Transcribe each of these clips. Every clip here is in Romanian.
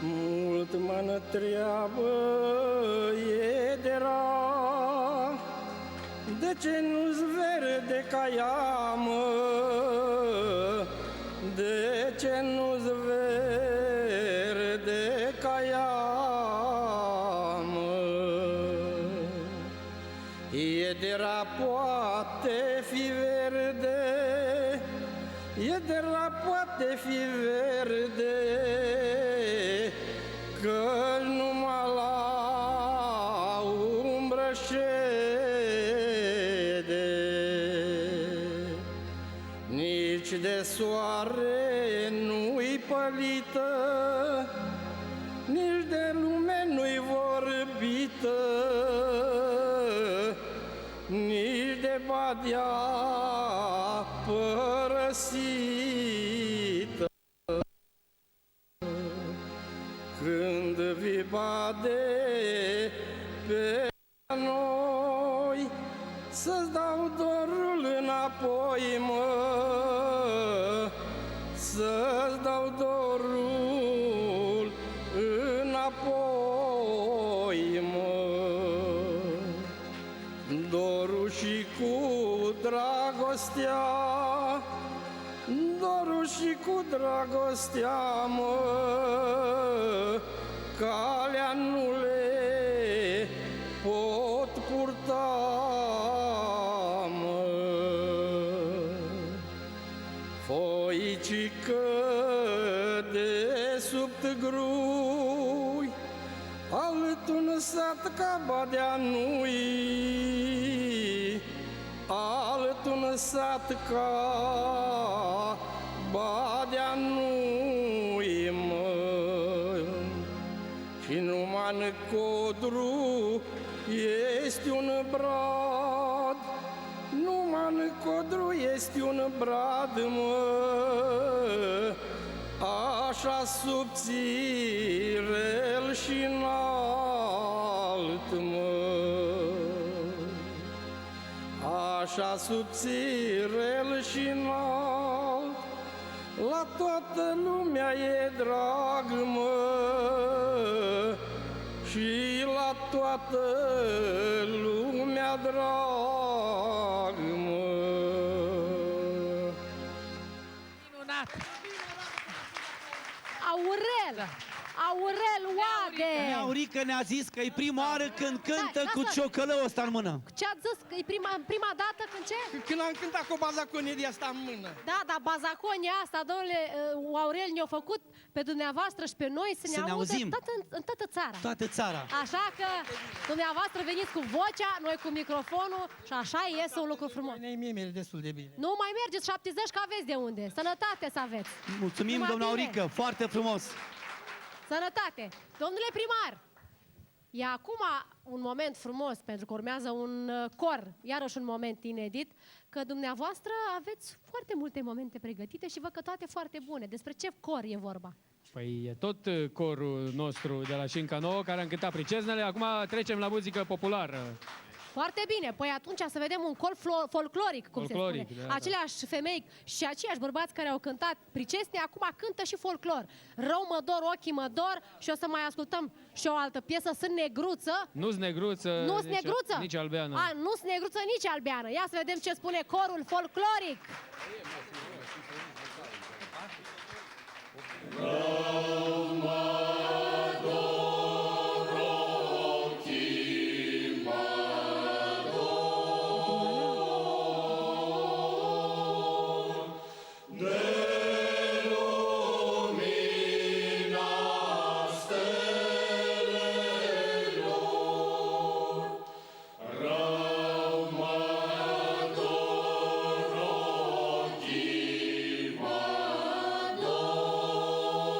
Mult mă întreabă iedera, de ce nu-ți verde ca ea, mă? De ce nu-ți verde ca ea, mă? Iedera poate fi verde, iedera poate fi verde, că numai la umbră șede. Nici de soare nu-i pălită, nici de lume nu-i vorbită, nici de badea părăsită. Când vii bade pe noi, să-ți dau dorul înapoi, mă, să-ți dau dorul înapoi, mă. Dorul și cu dragostea, dorul și cu dragostea, mă, calea nu le pot purta, mă. Foicică de sub grui, altul sat ca badea nu-i, altul sat ca badea nu-i, mă. Și numai în codru este un brad, numai în codru este un brad, mă, așa subțirel și înalt, mă, așa subțirel și înalt, la toată lumea e drag, mă, și la toată lumea drag, mă. Minunat! Aurel! Aurel Oade! Aurică ne-a zis că e prima oară când cântă cu ciocălăul ăsta în mână. Ce ați zis? Că e prima dată când ce? Când am cântat cu bazaconie de asta în mână. Da, dar bazaconia asta, domnule, Aurel ne-a făcut pe dumneavoastră și pe noi să ne auzim în toată țara. Toată țara. Așa că dumneavoastră veniți cu vocea, noi cu microfonul și așa iese un lucru frumos. Mie merge destul de bine. Nu mai mergeți 70 că aveți de unde. Sănătate să aveți. Mulțumim, Numai doamna bine. Aurică, foarte frumos. Sănătate! Domnule primar, e acum un moment frumos, pentru că urmează un cor, iarăși un moment inedit, că dumneavoastră aveți foarte multe momente pregătite și văd că toate foarte bune. Despre ce cor e vorba? Păi e tot corul nostru de la Șinca Nouă, care a încântat priceznele. Acum trecem la muzică populară. Foarte bine, păi atunci să vedem un cor folcloric, cum Folcloric, se spune. da, Aceleași femei și aceiași bărbați care au cântat pricesne, acum cântă și folclor. Rău mă dor, ochii mă dor și o să mai ascultăm și o altă piesă, Sunt negruță. Nu-s negruță, Nu-s negruță? nici albeană. Nu-s negruță, nici albeană. Ia să vedem ce spune corul folcloric. Rău mă dor, ochii mă dor, de lumina stelelor. Rău mă dor, ochii mă dor,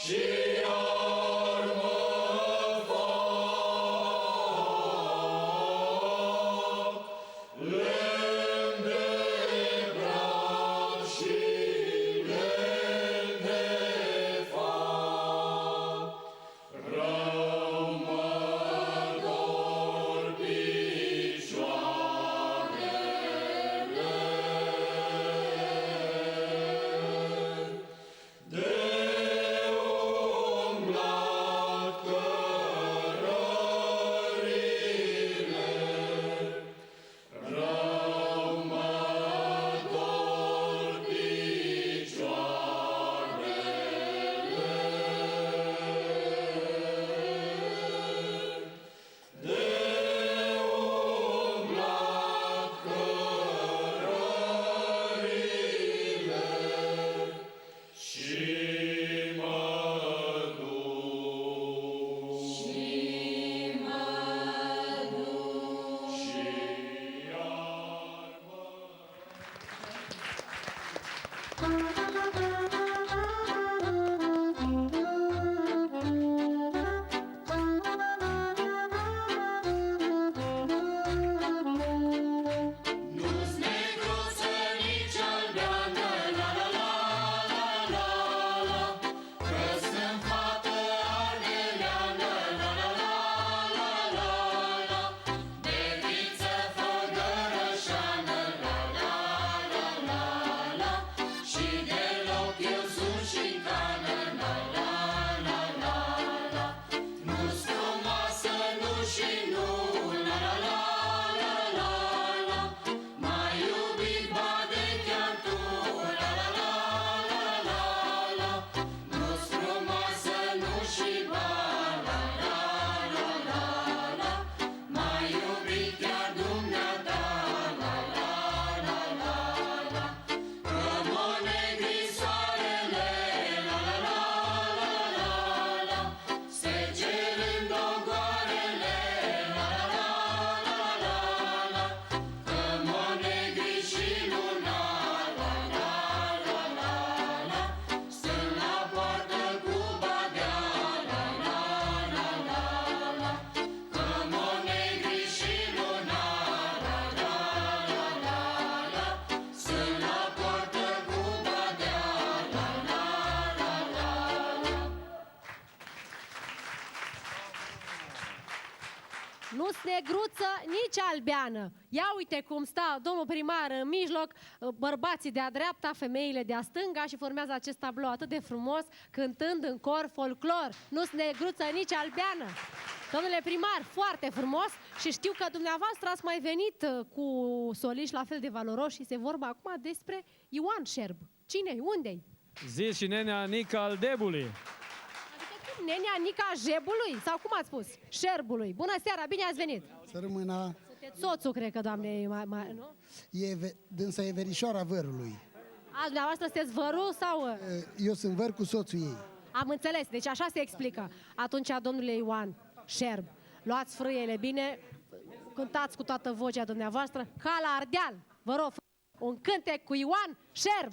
și iar mă fac lemn de brad și lemn de fac. Rău mă dor picioarele de umblat cărările. Rău mă dor picioarele de umblat cărările și mă duc. Și iar mă Nu-s negruță nici albeană, la la la la la la, că sunt fată ardeleană, la la la la la la, de viță făgărășană, la la la la la, și deloc eu sunt șincană, la la la la la, nu-s frumoasă, nu și nu, la la la la la la, m-ai iubit, ba de chiar tu, la la la la la la, nu-s frumoasă, nu și ba, la la la la la, m-ai iubit chiar dumneata, la la la la la, că mă negri soarele, la la la la la la, secerând ogoarele, la la la la la la, că mă negri și luna, la la la la la, stând la poartă cu badea, la la la la la, că mă negri și luna, la la la la la, stând la poartă cu badea, la la la la la. Nu-s negruță, nici albeană. Ia uite cum sta domnul primar în mijloc, bărbații de-a dreapta, femeile de-a stânga și formează acest tablou atât de frumos, cântând în cor folclor. Nu-s negruță, nici albeană. Domnule primar, foarte frumos și știu că dumneavoastră ați mai venit cu soliști la fel de valoroși și se vorba acum despre Ioan Șerb. Cine-i? Unde-i? Zis și nenea Nica al Debului. Adică cum? Nenea Nica Jebului? Sau cum ați spus? Șerbului. Bună seara, bine ați venit! Să rămână, Sunteți soțul, cred că, doamne, nu? dânsa e verișoara vărului. A, dumneavoastră sunteți vărul sau... Eu sunt văr cu soțul ei. Am înțeles, deci așa se explică. Atunci, domnule Ioan Șerb, luați frâiele bine, cântați cu toată vocea dumneavoastră, ca la Ardeal. Vă rog, un cântec cu Ioan Șerb.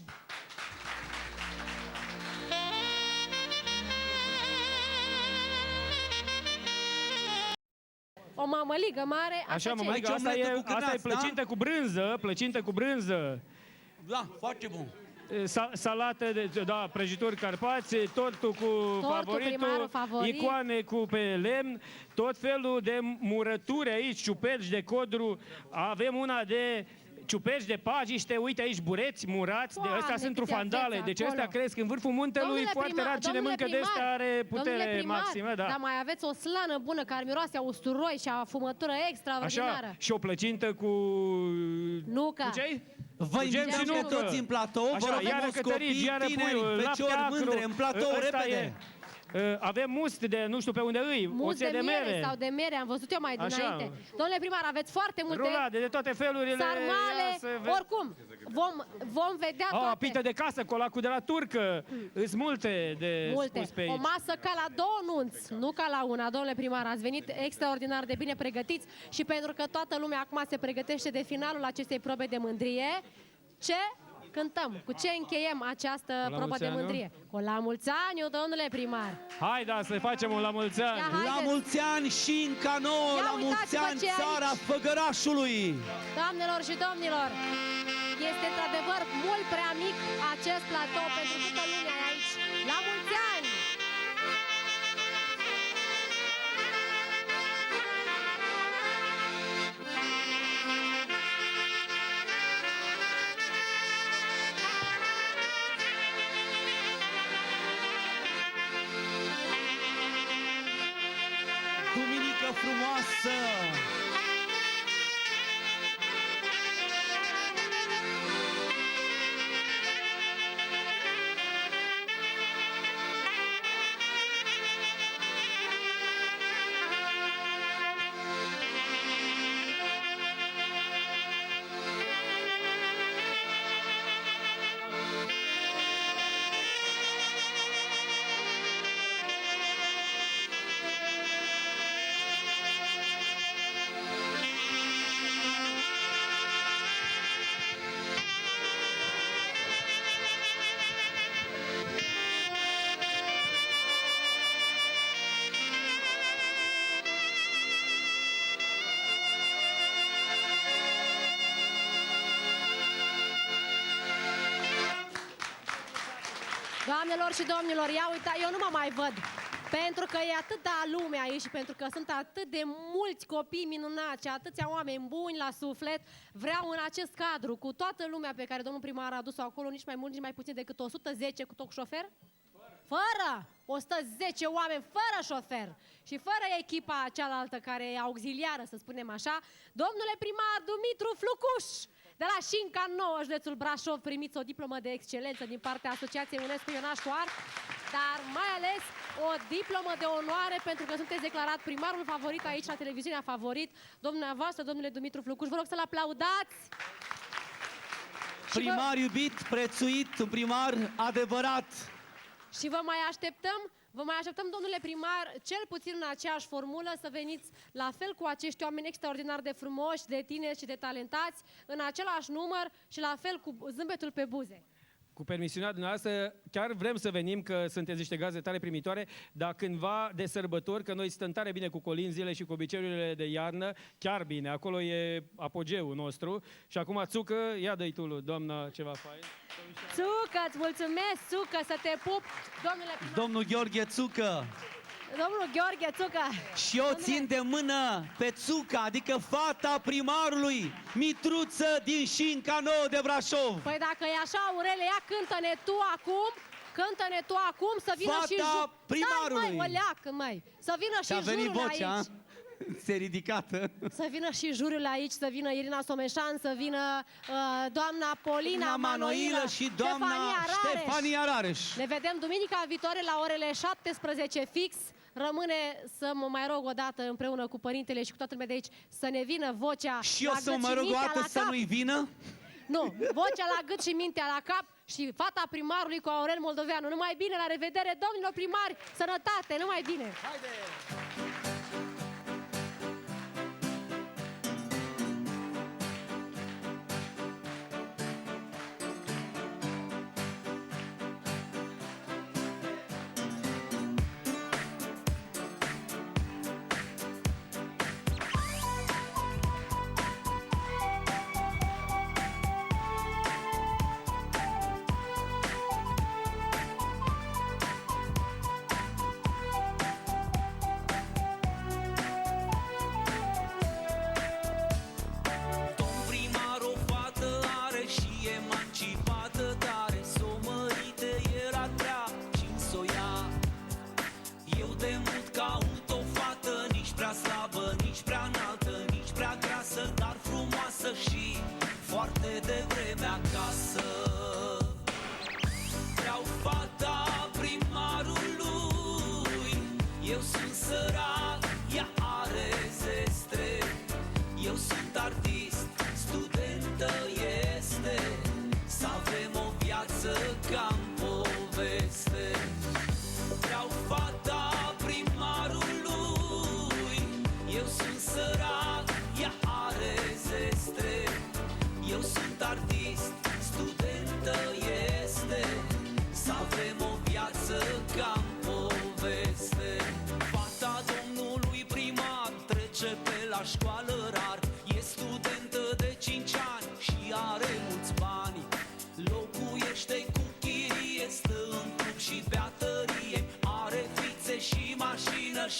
O mămăligă mare. Așa, ce? mămăligă, Aici asta omletă e, cu asta e cârnați, plăcintă cu brânză, plăcintă cu brânză. Da, foarte bun. Salată, da, prăjituri carpați, tortul cu primarul favorit. icoane cu pe lemn, tot felul de murături aici, ciuperci de codru, avem una de ciuperci de pajiște, uite aici bureți murați, de astea sunt câte trufandale, aveți deci acolo. astea cresc în vârful muntelui, Domnule foarte primar, rar cine domnule mâncă de primar, astea are domnule putere primar, maximă, da. Dar mai aveți o slană bună care miroase a usturoi și a fumătură extraordinară. Așa, și o plăcintă cu... Nuca. Cu ce? Vă Cu gem invităm și pe nucă. toți în platou, vă Așa, rog iară frumos, cătărici, copii, iară tineri, puiul, lapte feciori, acru. mândre, în platou, Ăsta repede. e. Avem must de nu știu pe unde îi, Muz oțet de miere mere. sau de mere, am văzut eu mai Așa. dinainte. Domnule primar, aveți foarte multe Rulade de toate felurile. sarmale, Ia să oricum, vom vedea toate. pită de casă, colacul de la turcă. Îs multe de spus pe aici. O masă ca la două nunți, nu ca la una. Domnule primar, ați venit extraordinar de bine pregătiți și pentru că toată lumea acum se pregătește de finalul acestei probe de mândrie, ce? cântăm. Cu ce încheiem această la probă mulți de ani, nu? mândrie? Cu la mulți ani, domnule primar! Hai, da, să facem un la mulți ani. Ia, La haideți. mulți ani și în cano, Ia la mulți uitați-vă ani ce e țara aici. Făgărașului. Doamnelor și domnilor, este într-adevăr mult prea mic acest platou pentru câtă lume e aici. La mulți ani! Duminică frumoasă! Doamnelor și domnilor, ia uita, eu nu mă mai văd. Pentru că e atâta lume aici și pentru că sunt atât de mulți copii minunați și atâția oameni buni la suflet, vreau în acest cadru, cu toată lumea pe care domnul primar a adus-o acolo, nici mai mult, nici mai puțin decât 110 cu tot șofer? Fără! 110 oameni fără șofer și fără echipa cealaltă care e auxiliară, să spunem așa, domnule primar Dumitru Flucuș, de la Șinca Nouă, județul Brașov, primiți o diplomă de excelență din partea Asociației UNESCO Ionaș cu Art, dar mai ales o diplomă de onoare pentru că sunteți declarat primarul favorit aici la televiziunea Favorit. Dumneavoastră, domnule Dumitru Flucuș, vă rog să-l aplaudați. Primar iubit, prețuit, un primar adevărat. Și vă mai așteptăm, domnule primar, cel puțin în aceeași formulă, să veniți la fel cu acești oameni extraordinar de frumoși, de tineri și de talentați, în același număr și la fel cu zâmbetul pe buze. Cu permisiunea dumneavoastră, chiar vrem să venim, că sunteți niște gazde tare primitoare, dar cândva de sărbători, că noi stăm tare bine cu colinzile și cu obiceiurile de iarnă, chiar bine, acolo e apogeul nostru. Și acum, Țucă, ia dă-i tu, doamna, ceva fain. Țucă, îți mulțumesc, Țucă, să te pup, domnule primar. Domnul Gheorghe Țucă. Domnul Gheorghe Țucă. Și eu țin de mână pe Țuca, adică fata primarului, Mitruță din Șinca Nouă de Brașov. Păi dacă e așa, Aurele, ia cântă-ne tu acum, să vină Fata și jurul. primarului. Stai, măi, o leacă, măi. Să vină Și-a și venit jurul vocea, aici. se ridicată. Să vină și jurul aici, să vină Irina Someșan, să vină doamna Polina Doamna Manoilă și doamna Ștefania Rareș. Ne vedem duminica viitoare la orele 17 fix. Rămâne să mă mai rog o dată împreună cu părintele și cu toată lumea de aici să ne vină vocea Și eu la să gât mă și rog o mintea dată la să cap. nu-i vină? Nu, vocea la gât și mintea la cap și fata primarului cu Aurel Moldoveanu. Numai bine, la revedere, domnilor primari, sănătate, numai bine! Haide!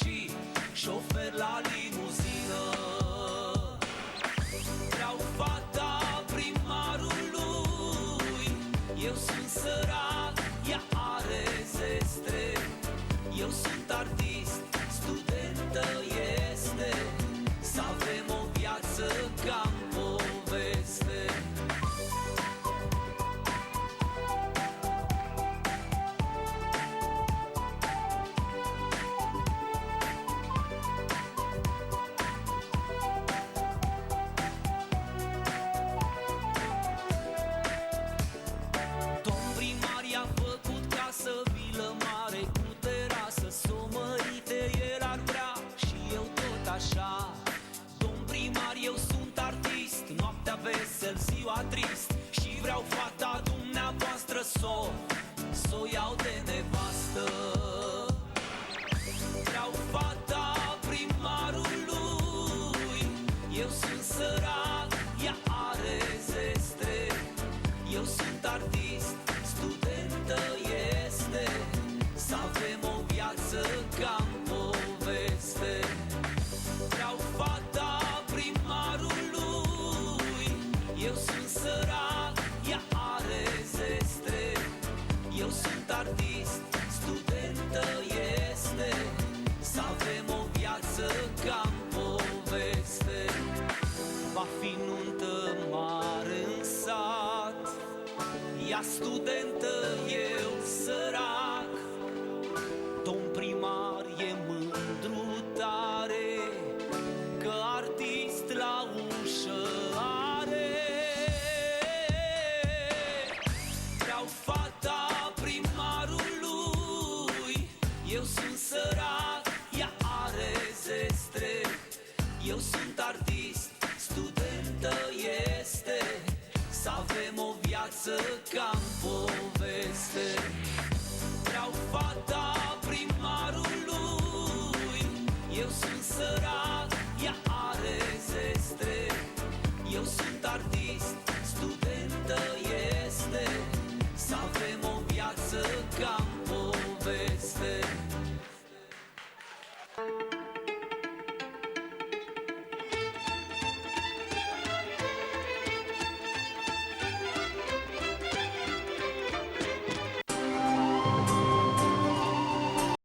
și șofer la limuzină. Vreau fata primarului, eu sunt sărac, ea are zestre. Eu sunt artist, studentă este, să avem o viață ca-n poveste. Domn primar i-a făcut casă, vilă mare cu terasă, s-o mărite, el ar vrea și eu tot așa. Domn primar, eu sunt artist, noaptea vesel, ziua trist, și vreau fata dumneavoastră s-o iau de nevastă. Vreau fata primarului, eu sunt sărac, ea are zestre. Eu sunt artist, studentă este, să avem o viață ca-n poveste. Vreau fata primarului, eu sunt sărac, ea are zestre. Eu sunt artist, studentă este, să avem o viață ca-n poveste. Va fi nuntă mare în sat, ea studentă, eu sărac. Domn primar e mândru tare, că artist la ușă are. Vreau fata primarului, eu sunt sărac, ea are zestre. Eu sunt artist, studentă este, să avem o viață ca-n poveste. Vreau fata